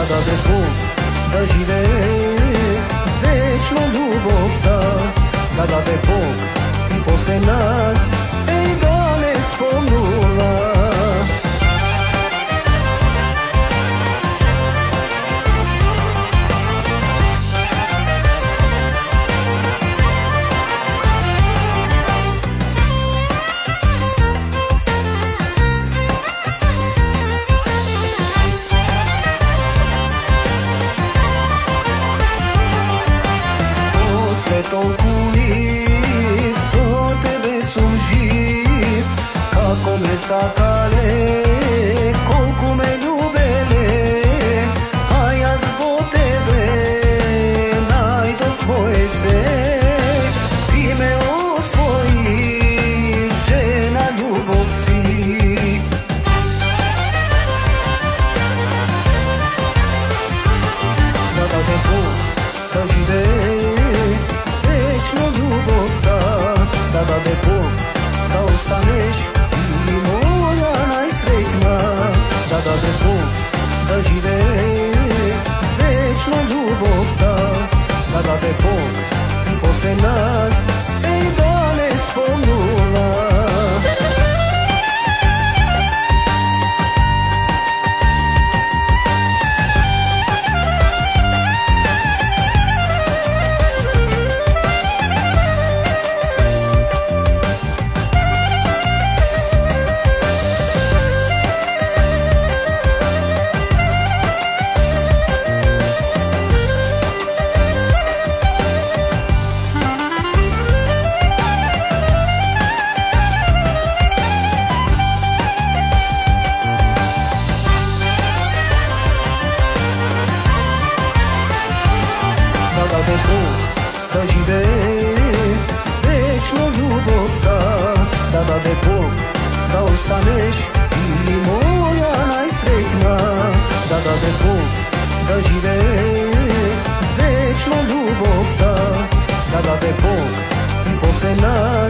даде Бог да живее вечно љубовта, да даде Бог и после нас и да не спомнува. Толку лив, со тебе сум жив, како ме сакале, колку ме љубеле, а јас во тебе најдов мој се, ти ме освои, жена љубов си. Да даде Бог да живее љубовта, да даде Бог да останеш и моја најсреќна, да даде Бог да живее вечно љубовта, да даде Бог и после нас и да не спомнува. Да даде Бог да живее вечно љубовта, да даде Бог да останеш и моја најсреќна, да даде Бог да живее вечно љубовта, да даде Бог и после нас